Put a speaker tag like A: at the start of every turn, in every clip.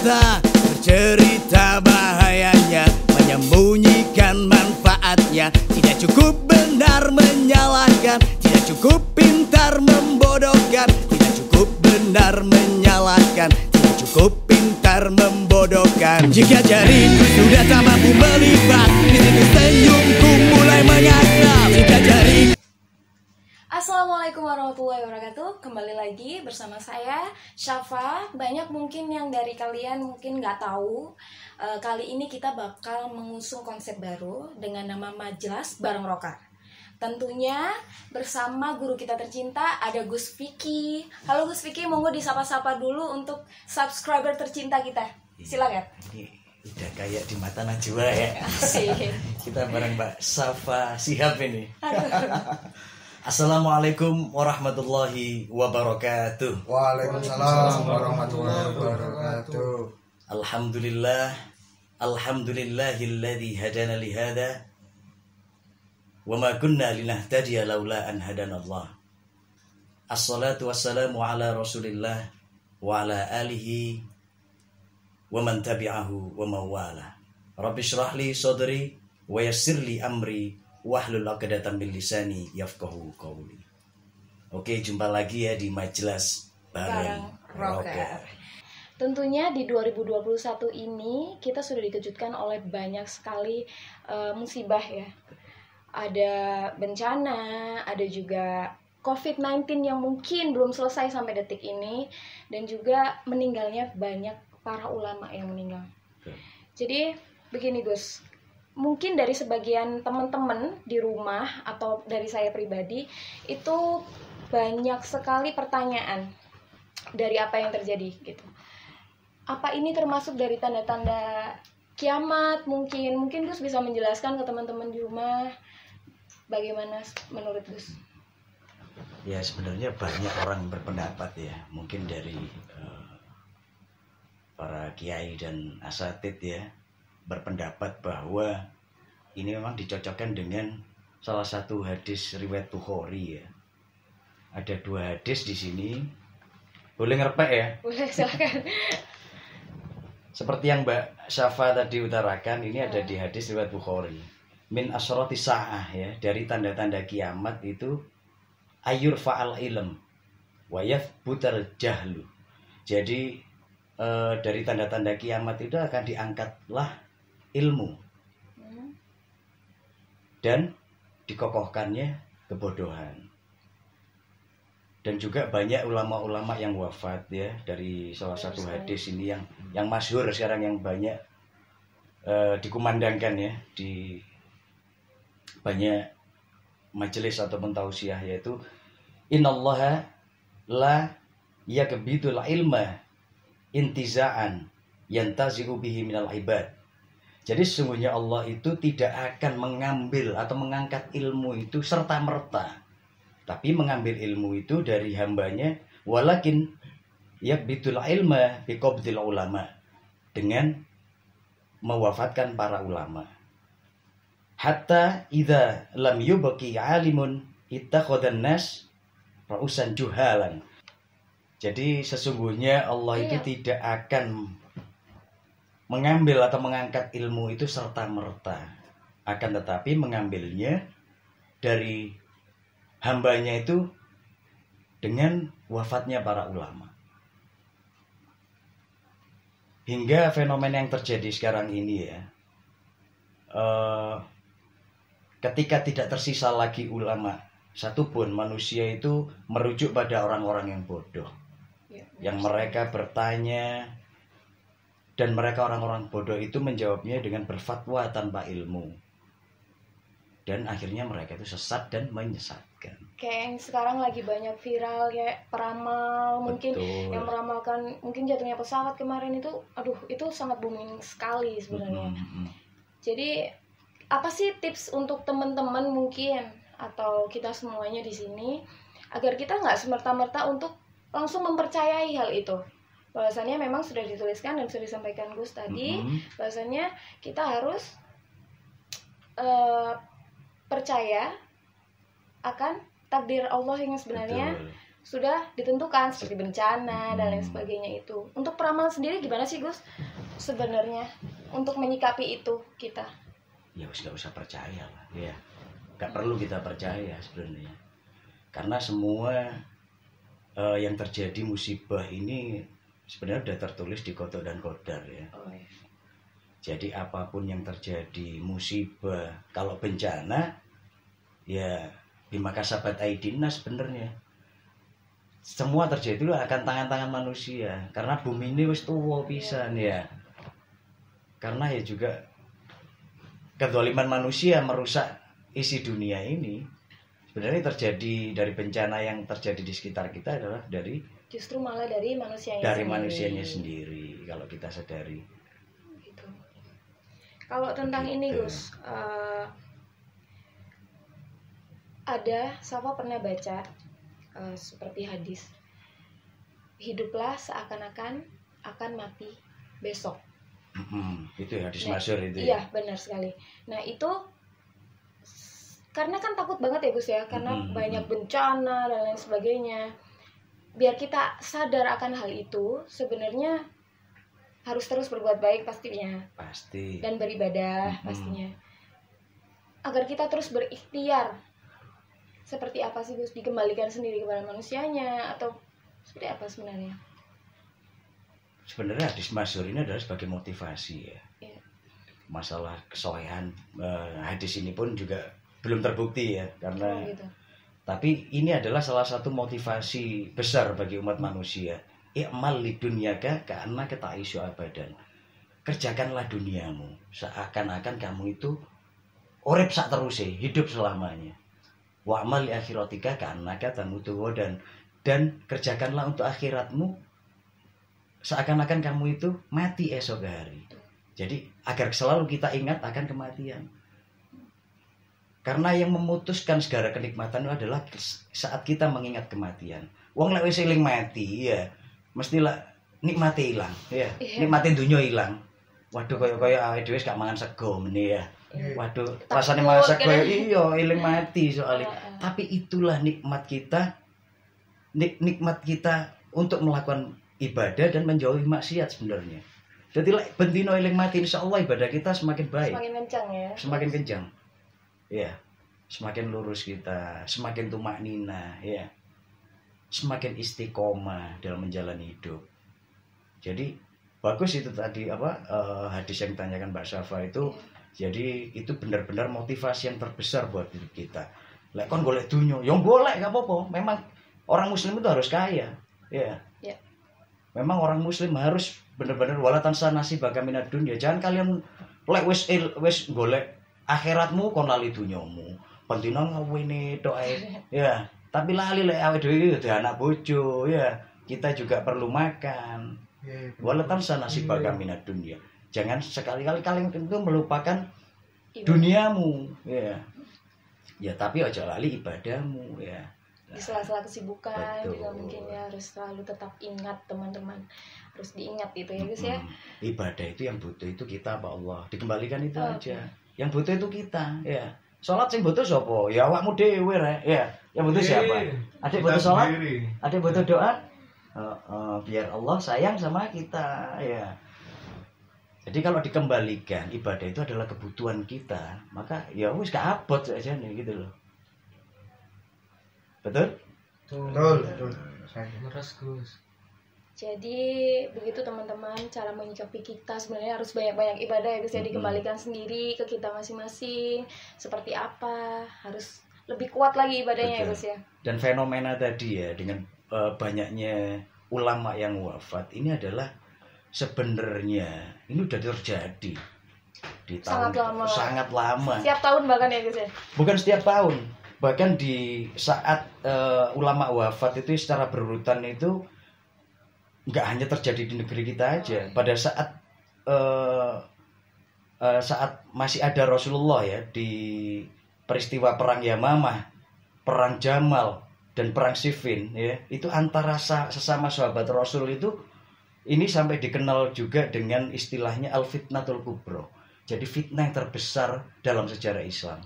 A: nyata, bercerita bahayanya, menyembunyikan manfaatnya. Tidak cukup benar menyalahkan, tidak cukup pintar membodohkan. Tidak cukup benar menyalahkan, tidak cukup pintar membodohkan. Jika jariku sudah tak mampu melipat, di situ senyumku mulai mengakrab. Jika jari.
B: Assalamualaikum warahmatullahi wabarakatuh. Kembali lagi bersama saya Syafa. Banyak mungkin yang dari kalian mungkin nggak tahu, kali ini kita bakal mengusung konsep baru dengan nama Majelas Bareng Rocker. Tentunya bersama guru kita tercinta ada Gus Vicky. Halo Gus Vicky, monggo disapa-sapa dulu untuk subscriber tercinta kita. Silakan.
A: Ini udah kayak di mata Najwa ya.
B: Asik.
A: Kita bareng Mbak Safa Shihab ini.
B: Aduh.
A: Assalamualaikum warahmatullahi wabarakatuh.
C: Waalaikumsalam warahmatullahi wabarakatuh.
A: Alhamdulillah, alhamdulillahilladzi hadana lihada wa ma kunna linahtadiya laula an hadanallah. Assalatu wassalamu ala Rasulillah wa ala alihi wa man tabi'ahu wa mawala. Rabbi shrah li sadri wa yassir li amri wahlul 'uqdatam min lisani yafqahu qawli. Oke, jumpa lagi ya di Majelas Bareng Rocker.
B: Tentunya di 2021 ini kita sudah dikejutkan oleh banyak sekali musibah ya. Ada bencana, ada juga COVID-19 yang mungkin belum selesai sampai detik ini, dan juga meninggalnya banyak para ulama yang meninggal. Jadi begini Gus, mungkin dari sebagian teman-teman di rumah atau dari saya pribadi itu banyak sekali pertanyaan dari apa yang terjadi gitu. Apa ini termasuk dari tanda-tanda kiamat? Mungkin Gus bisa menjelaskan ke teman-teman di rumah bagaimana menurut Gus?
A: Ya, sebenarnya banyak orang berpendapat ya, mungkin dari para kiai dan asatid ya, berpendapat bahwa ini memang dicocokkan dengan salah satu hadis riwayat Bukhari ya. Ada dua hadis di sini. Boleh ngerpek ya?
B: Boleh, silakan.
A: Seperti yang Mbak Syafa tadi utarakan, ini ada di hadis riwayat Bukhari. Min asyrati sa'ah ya, dari tanda-tanda kiamat itu ayur fa'al ilm wa yathbutal jahlu. Jadi dari tanda-tanda kiamat itu akan diangkatlah ilmu dan dikokohkannya kebodohan. Dan juga banyak ulama-ulama yang wafat ya, dari salah satu hadis ini yang masyhur sekarang, yang banyak dikumandangkan ya di banyak majelis ataupun tausiah, yaitu innallaha la yakbidul ilma intiza'an yantazi'u bihi minal ibad. Jadi sesungguhnya Allah itu tidak akan mengambil atau mengangkat ilmu itu serta-merta, tapi mengambil ilmu itu dari hambanya. Walakin yakbidul ilma biqabdil ulama, dengan mewafatkan para ulama. Hatta idza lam yubqi alimun ittakhadhan nas ra'usan juhalan. Jadi sesungguhnya Allah itu tidak akan mengambil atau mengangkat ilmu itu serta-merta, akan tetapi mengambilnya dari hambanya itu dengan wafatnya para ulama. Hingga fenomena yang terjadi sekarang ini ya, ketika tidak tersisa lagi ulama satupun, manusia itu merujuk pada orang-orang yang bodoh, yang mereka bertanya, dan mereka orang-orang bodoh itu menjawabnya dengan berfatwa tanpa ilmu, dan akhirnya mereka itu sesat dan menyesatkan.
B: Kayak yang sekarang lagi banyak viral kayak peramal. Mungkin
A: Betul.
B: yang meramalkan mungkin jatuhnya pesawat kemarin itu, aduh itu sangat booming sekali sebenarnya. Jadi apa sih tips untuk teman-teman mungkin atau kita semuanya di sini agar kita nggak semerta-merta untuk langsung mempercayai hal itu? Bahwasannya memang sudah dituliskan dan sudah disampaikan Gus tadi, bahwasannya kita harus percaya akan takdir Allah yang sebenarnya.
A: Betul.
B: sudah ditentukan seperti bencana dan lain sebagainya itu. Untuk peramal sendiri gimana sih Gus sebenarnya untuk menyikapi itu kita?
A: Ya wis gak usah percaya lah, ya. Gak perlu kita percaya sebenarnya. Karena semua yang terjadi musibah ini sebenarnya sudah tertulis di Qada dan Qadar ya.
B: Oh, ya.
A: Jadi apapun yang terjadi musibah, kalau bencana ya bima kasabat aidina sebenarnya. Semua terjadi itu akan tangan-tangan manusia karena bumi ini wis tuwa pisan ya. Karena ya juga kezaliman manusia merusak isi dunia ini. Sebenarnya terjadi dari bencana yang terjadi di sekitar kita adalah dari
B: Justru malah dari
A: manusianya sendiri kalau kita sadari.
B: Gitu. Kalau tentang ini Gus, ada Safa pernah baca seperti hadis, hiduplah seakan-akan akan mati besok.
A: Itu ya hadis masyhur itu.
B: Iya benar sekali. Nah itu karena kan takut banget ya Gus ya, karena banyak bencana dan lain sebagainya. Biar kita sadar akan hal itu, sebenarnya harus terus berbuat baik pastinya.
A: Pasti.
B: Dan beribadah pastinya. Agar kita terus berikhtiar. Seperti apa sih Gus? Dikembalikan sendiri kepada manusianya atau seperti apa sebenarnya?
A: Sebenarnya hadis masyhur ini adalah sebagai motivasi ya.
B: Iya.
A: Masalah kesolehan hadis ini pun juga belum terbukti ya karena
B: gitu.
A: Tapi ini adalah salah satu motivasi besar bagi umat manusia. I'mal lidunyaka ka'anna ta'isyu abadan. Kerjakanlah duniamu seakan-akan kamu itu urip sak teruse, hidup selamanya. Wa'mal li akhiratika ka'anna tamutu dan kerjakanlah untuk akhiratmu seakan-akan kamu itu mati esok hari. Jadi agar selalu kita ingat akan kematian. Karena yang memutuskan segala kenikmatan itu adalah saat kita mengingat kematian. Wong lek wis eling mati ya, mestilah nikmate ilang ya. Nikmate dunya ilang. Waduh kaya awake dhewe gak mangan sego meneh ya. Waduh, rasane mangan sego iya eling mati soalnya. Tapi itulah nikmat kita. Nikmat kita untuk melakukan ibadah dan menjauhi maksiat sebenarnya. Jadi lek bentino eling mati insyaallah ibadah kita semakin baik.
B: Semakin kencang ya.
A: Semakin kencang. Ya, semakin lurus kita, semakin tumak nina, ya, semakin istiqomah dalam menjalani hidup. Jadi bagus itu tadi hadis yang ditanyakan Mbak Safa itu. Jadi itu benar-benar motivasi yang terbesar buat diri kita. Lek kon golek dunya, yang boleh gak apa-apa. Memang orang Muslim itu harus kaya, ya. Memang orang Muslim harus benar-benar walatan sanasi baga minad dunya. Jangan kalian lek wis golek akhiratmu kon lali dunyamu. Pentina ngawene tok ae. Ya, tapi lali lek awake dhewe iki anak bojo, ya. Kita juga perlu makan. Walatan sanasi baga minad dunya. Jangan sekali-kali kalian itu melupakan duniamu, ya. Ya, tapi aja lali ibadahmu, ya.
B: Di sela-sela kesibukan
A: Betul.
B: juga mungkin ya harus selalu tetap ingat teman-teman, harus diingat itu ya Gus ya.
A: Ibadah itu yang butuh itu kita apa Allah, dikembalikan itu aja. Yang butuh itu kita, ya. Salat sing butuh sapa? Ya awakmu dhewe rek, ya. Yang butuh siapa? Adik butuh salat? Adik butuh doa? Biar Allah sayang sama kita, ya. Jadi kalau dikembalikan ibadah itu adalah kebutuhan kita, maka ya wis gak abot aja nih gitu loh. Betul?
C: Betul.
D: Terus Gus.
B: Jadi begitu teman-teman cara menyikapi kita sebenarnya harus banyak-banyak ibadah ya Gus ya, dikembalikan sendiri ke kita masing-masing seperti apa, harus lebih kuat lagi ibadahnya.
A: Betul.
B: Ya Gus ya.
A: Dan fenomena tadi ya dengan banyaknya ulama yang wafat ini adalah sebenarnya ini udah terjadi di tahun sangat lama.
B: Setiap tahun bahkan ya Gus ya.
A: Bukan setiap tahun, bahkan di saat ulama wafat itu secara berurutan itu nggak hanya terjadi di negeri kita aja. Pada saat saat masih ada Rasulullah ya, di peristiwa perang Yamamah, perang Jamal dan perang Siffin ya, itu antara sesama sahabat Rasul itu ini sampai dikenal juga dengan istilahnya al-fitnatul kubro. Jadi fitnah yang terbesar dalam sejarah Islam.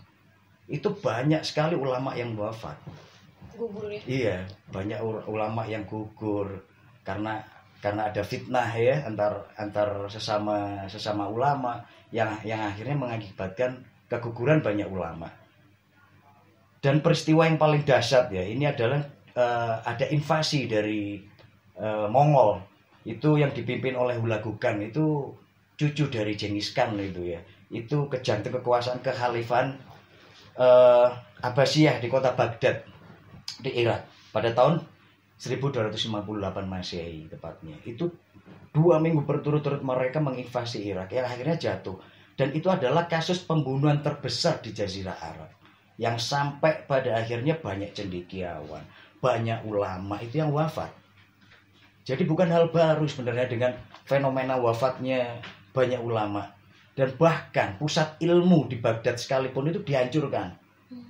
A: Itu banyak sekali ulama yang wafat.
B: gugur ya.
A: Iya, banyak ulama yang gugur karena ada fitnah ya antar sesama ulama yang akhirnya mengakibatkan keguguran banyak ulama. Dan peristiwa yang paling dahsyat ya, ini adalah ada invasi dari Mongol. Itu yang dipimpin oleh Hulagukan, itu cucu dari Genghis Khan itu ya. Itu kejantung kekuasaan kekhalifahan Abbasiyah di kota Baghdad di Irak pada tahun 1258 Masehi tepatnya. Itu 2 minggu berturut-turut mereka menginvasi Irak yang akhirnya jatuh. Dan itu adalah kasus pembunuhan terbesar di Jazirah Arab, yang sampai pada akhirnya banyak cendekiawan, banyak ulama itu yang wafat. Jadi bukan hal baru sebenarnya dengan fenomena wafatnya banyak ulama. Dan bahkan pusat ilmu di Baghdad sekalipun itu dihancurkan,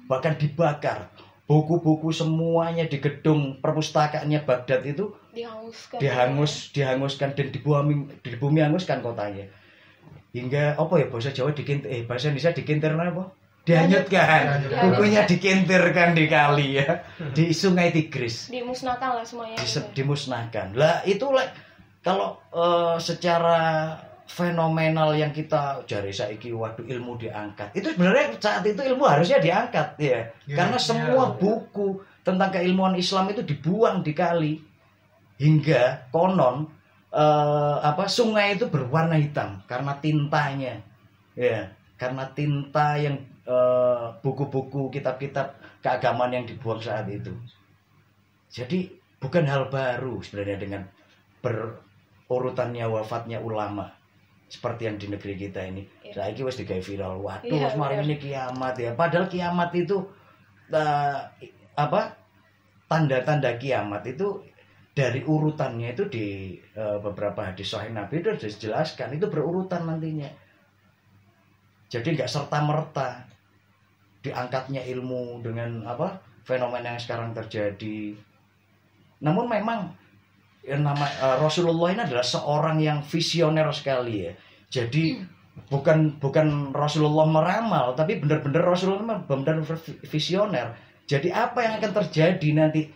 A: bahkan dibakar. Buku-buku semuanya di gedung perpustakaannya Baghdad itu dihanguskan dan dibumi hanguskan kotanya. Hingga apa ya, bahasa Jawa bahasa Indonesia dikintir apa? Dihanyutkan. Bukunya dikintirkan di kali ya, di Sungai Tigris.
B: Dimusnahkan lah semuanya.
A: Dimusnahkan. Lah itulah kalau secara fenomenal yang kita jari saiki waduh ilmu diangkat. Itu sebenarnya saat itu ilmu harusnya diangkat ya. Karena semua buku tentang keilmuan Islam itu dibuang di kali. Hingga konon sungai itu berwarna hitam karena tintanya. Ya, karena tinta yang buku-buku, kitab-kitab keagamaan yang dibuang saat itu. Jadi bukan hal baru sebenarnya dengan berurutannya wafatnya ulama seperti yang di negeri kita ini. Saiki wis digawe viral. Waduh, mari ini kiamat ya. Padahal kiamat itu tanda-tanda kiamat itu dari urutannya itu di beberapa hadis sahih Nabi itu sudah dijelaskan, itu berurutan nantinya. Jadi nggak serta-merta diangkatnya ilmu dengan fenomena yang sekarang terjadi. Namun memang Rasulullah ini adalah seorang yang visioner sekali ya. Jadi bukan Rasulullah meramal, tapi benar-benar Rasulullah benar-benar visioner. Jadi apa yang akan terjadi nanti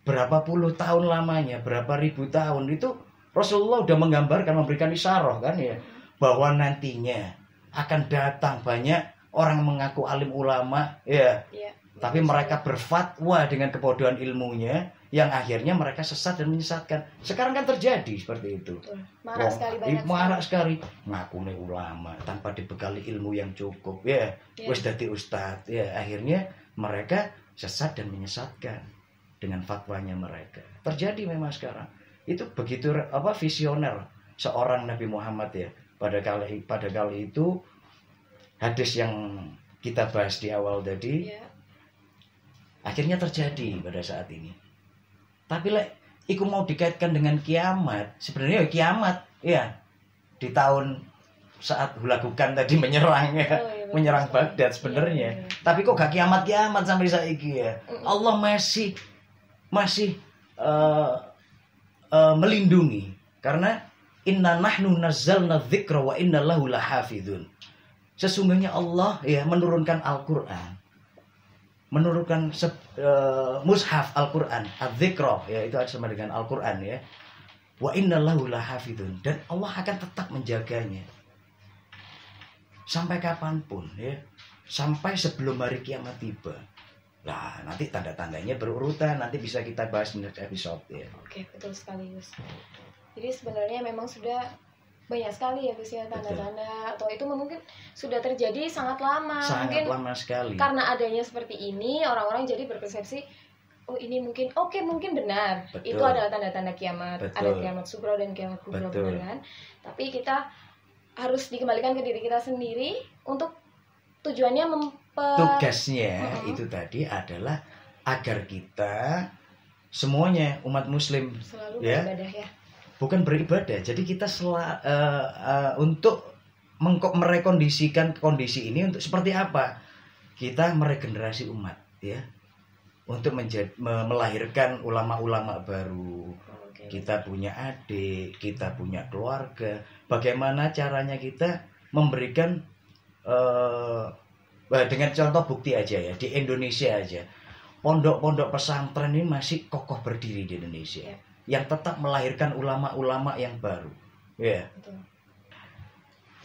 A: berapa puluh tahun lamanya, berapa ribu tahun itu Rasulullah udah menggambarkan, memberikan isyarah kan ya, bahwa nantinya akan datang banyak orang mengaku alim ulama ya. Tapi mereka berfatwa dengan kebodohan ilmunya yang akhirnya mereka sesat dan menyesatkan. Sekarang kan terjadi seperti itu. Marah sekali ngakune ulama tanpa dibekali ilmu yang cukup ya. Wis dadi ustaz ya, akhirnya mereka sesat dan menyesatkan dengan fatwanya mereka. Terjadi memang sekarang. Itu begitu visioner seorang Nabi Muhammad ya. Pada kali itu hadis yang kita bahas di awal tadi akhirnya terjadi pada saat ini. Tapi iku mau dikaitkan dengan kiamat, sebenarnya kiamat ya di tahun saat Hulagukan tadi menyerang ya, menyerang Baghdad sebenarnya. Tapi kok gak kiamat sampai saiki ya. Allah masih melindungi karena inna nahnu nazzalna dzikra wa inna lahu lahafizun. Sesungguhnya Allah ya menurunkan Al-Qur'an. Menurunkan mushaf Al-Qur'an, adz-dzikra ya, itu sama dengan Al-Qur'an ya. Wa inna lahu lahafizun, dan Allah akan tetap menjaganya. Sampai kapanpun ya. Sampai sebelum hari kiamat tiba. Nah, nanti tanda-tandanya berurutan, nanti bisa kita bahas di next episode ya.
B: Oke, betul sekali Gus. Jadi sebenarnya memang sudah banyak sekali ya Gus ya tanda-tanda, atau itu mungkin sudah terjadi sangat lama.
A: Sangat lama sekali.
B: Karena adanya seperti ini, orang-orang jadi berpersepsi, oh ini mungkin benar. Betul. Itu adalah tanda-tanda kiamat. Betul. Ada kiamat sugra dan kiamat kubra beneran. Tapi kita harus dikembalikan ke diri kita sendiri untuk tujuannya
A: tugasnya itu tadi adalah agar kita semuanya umat muslim
B: selalu beribadah ya.
A: Bukan beribadah. Jadi kita untuk merekondisikan kondisi ini untuk seperti apa? Kita meregenerasi umat ya. Untuk melahirkan ulama-ulama baru. Kita punya adik, kita punya keluarga. Bagaimana caranya kita memberikan dengan contoh bukti aja ya, di Indonesia aja. pondok-pondok pesantren ini masih kokoh berdiri di Indonesia, yang tetap melahirkan ulama-ulama yang baru, ya.
B: Betul.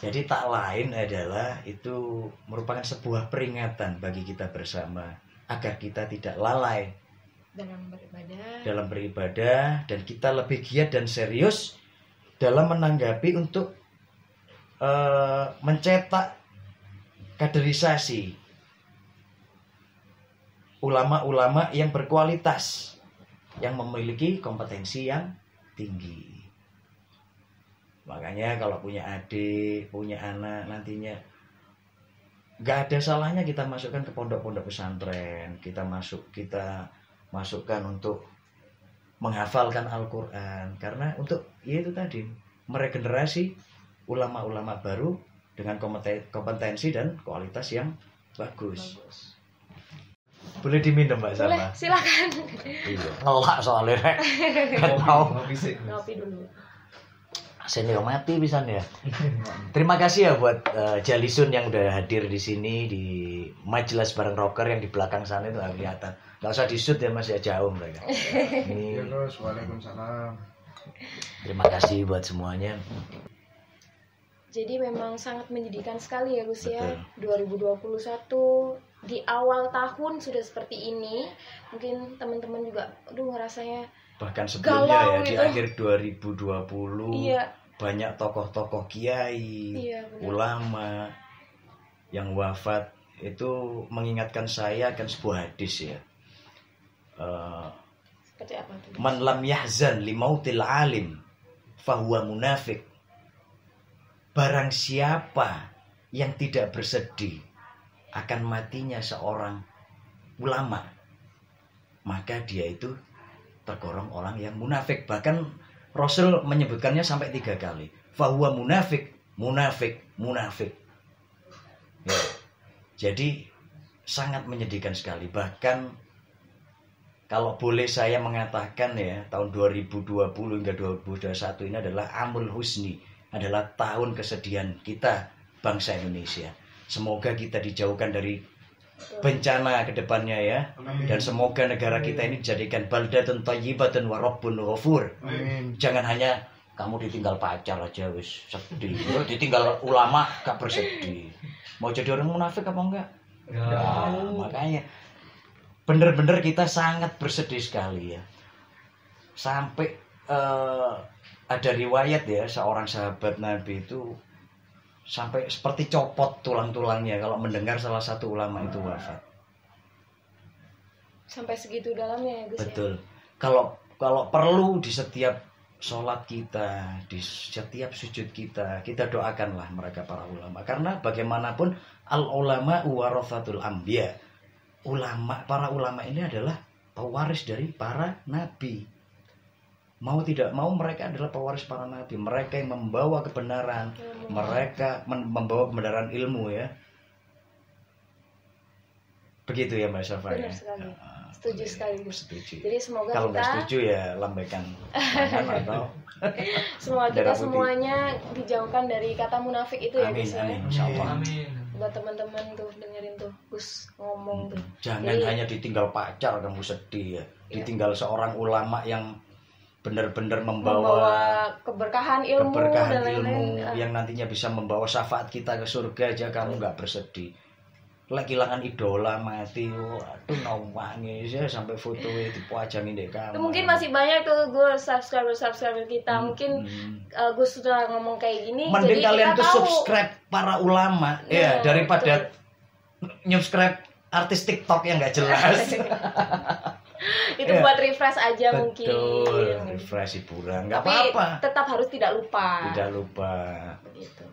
A: Jadi tak lain adalah itu merupakan sebuah peringatan bagi kita bersama agar kita tidak lalai dalam beribadah dan kita lebih giat dan serius dalam menanggapi untuk mencetak kaderisasi ulama-ulama yang berkualitas, yang memiliki kompetensi yang tinggi. Makanya kalau punya adik, punya anak, nantinya gak ada salahnya kita masukkan ke pondok-pondok pesantren, kita masukkan untuk menghafalkan Al-Quran, karena untuk ya itu tadi meregenerasi ulama-ulama baru dengan kompetensi dan kualitas yang bagus. Boleh diminum Mbak Sama?
B: Boleh, silakan.
A: Iya, ngelak soalnya rek. Kan mau
B: Ngopi dulu.
A: senior mati pisan ya. Terima kasih ya buat Jalisun yang udah hadir di sini di majelis bareng rocker yang di belakang sana itu nggak kelihatan. Nggak usah disut ya Mas, ya jauh mereka. Ini.
C: Waalaikumsalam.
A: Terima kasih buat semuanya.
B: Jadi memang sangat menyedihkan sekali ya Gus ya.
A: Betul.
B: 2021 di awal tahun sudah seperti ini. Mungkin teman-teman juga ngerasanya
A: Bahkan sebelumnya
B: galau
A: ya di
B: gitu.
A: akhir 2020
B: Iya.
A: banyak tokoh-tokoh kiai,
B: Iya, benar.
A: ulama yang wafat. Itu mengingatkan saya akan sebuah hadis ya.
B: Seperti apa tuh?
A: Man lam yahzan limautil alim fahuwa munafik. Barang siapa yang tidak bersedih akan matinya seorang ulama, maka dia itu tergolong orang yang munafik. Bahkan Rasul menyebutkannya sampai 3 kali. Fahuwa munafik, munafik, munafik. Ya. Jadi sangat menyedihkan sekali. Bahkan kalau boleh saya mengatakan ya, tahun 2020 hingga 2021 ini adalah Amul Husni, adalah tahun kesedihan kita bangsa Indonesia. Semoga kita dijauhkan dari bencana ke depannya ya.
C: Amin.
A: Dan semoga negara kita ini dijadikan baldatun thayyibatun wa rabbun ghafur.
C: Amin.
A: Jangan hanya kamu ditinggal pacar aja wis sedih. Ditinggal ulama gak bersedih. Mau jadi orang munafik apa enggak? Ya, makanya bener-bener kita sangat bersedih sekali ya. Sampai ada riwayat ya, seorang sahabat Nabi itu sampai seperti copot tulang-tulangnya kalau mendengar salah satu ulama itu wafat.
B: Sampai segitu dalamnya ya Gus.
A: Betul. Kalau perlu di setiap sholat kita, di setiap sujud kita doakanlah mereka para ulama. Karena bagaimanapun al ulama warathatul anbiya. Para ulama ini adalah pewaris dari para nabi. Mau tidak mau mereka adalah pewaris para nabi. Mereka yang membawa kebenaran, mereka membawa kebenaran ilmu ya. Begitu ya Mbak Syafa ya.
B: Benar sekali. Setuju sekali Gus.
A: Setuju.
B: Jadi semoga
A: Kalau nggak
B: kita
A: setuju ya lambaikan tangan atau
B: semoga kita
A: darah putih.
B: semuanya dijauhkan dari kata munafik itu ya
A: Amin,
B: Gus ya.
A: amin, insyaallah.
D: Amin.
B: Buat teman-teman tuh dengerin tuh Gus ngomong tuh.
A: Jangan
B: Jadi-
A: hanya ditinggal pacar kamu sedih ya. Ditinggal seorang ulama yang benar-benar membawa
B: keberkahan ilmu
A: keberkahan
B: dan lain-lain.
A: ilmu yang nantinya bisa membawa syafaat kita ke surga aja kamu nggak bersedih. Lah kehilangan idola mati, waduh nangis ya sampai foto itu dipajangin deh kamu.
B: Mungkin masih banyak tuh gue subscriber kita. Mungkin Gus sudah ngomong kayak gini.
A: Mending
B: jadi
A: kalian
B: kita
A: tuh
B: tahu.
A: subscribe para ulama ya
B: Nah,
A: daripada subscribe artis TikTok yang nggak jelas.
B: Itu
A: Ya.
B: buat refresh aja mungkin.
A: Betul, refresh hiburan, nggak
B: Tapi
A: apa-apa.
B: tetap harus tidak lupa.
A: Tidak lupa.
B: Begitu.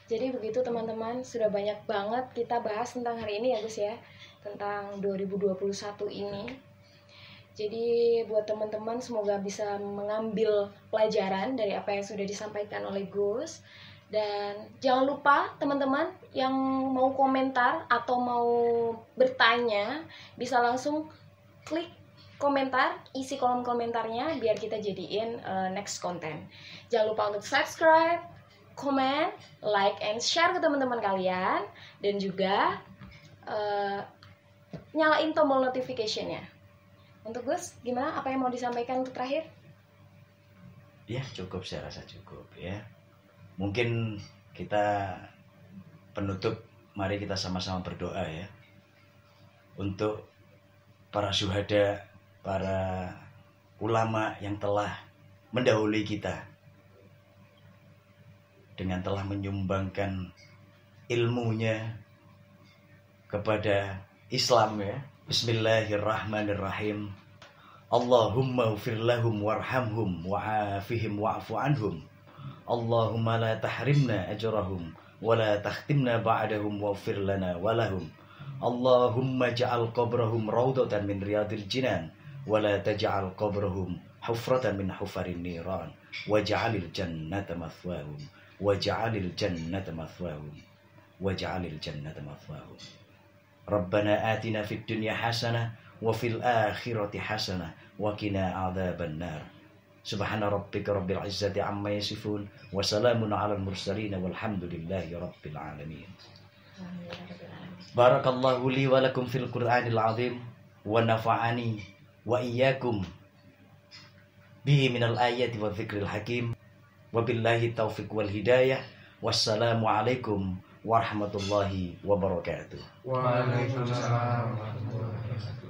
B: Jadi begitu teman-teman, sudah banyak banget kita bahas tentang hari ini ya Gus ya. Tentang 2021 ini. Jadi buat teman-teman semoga bisa mengambil pelajaran dari apa yang sudah disampaikan oleh Gus. Dan jangan lupa teman-teman yang mau komentar atau mau bertanya bisa langsung klik komentar, isi kolom komentarnya biar kita jadiin next konten. Jangan lupa untuk subscribe, comment, like, and share ke teman-teman kalian. Dan juga nyalain tombol notification-nya. Untuk Gus, gimana? Apa yang mau disampaikan untuk terakhir?
A: Ya cukup, saya rasa cukup ya. Mungkin kita penutup, mari kita sama-sama berdoa ya untuk para syuhada, para ulama yang telah mendahului kita dengan telah menyumbangkan ilmunya kepada Islam ya. Bismillahirrahmanirrahim. Allahumma ufir lahum warhamhum wa'afihim wa'fu anhum. Allahumma la tahrimna ajrahum wa la takhtimna ba'dahum waghfir lana wa lahum. Allahumma ja'al qabrahum rawdatan min riyadil jinan wa la taj'al qabrahum hufratan min hufarin niran waj'alil jannata mathwahum waj'alil jannata mathwahum waj'alil jannata mathwahum. Rabbana atina fid dunya hasanah wa fil akhirati hasanah wa qina adzaban nar. Subhana rabbika rabbil izzati amma yasifun wa salamun alal mursalin walhamdulillahi rabbil alamin. Barakallahu li wa lakum fil Qur'anil azim wa nafa'ani wa iyyakum bihi minal ayati wa dzikril hakim. Wabillahi taufiq wal hidayah. Wassalamu alaikum warahmatullahi wabarakatuh.
C: Waalaikumsalam warahmatullahi wabarakatuh.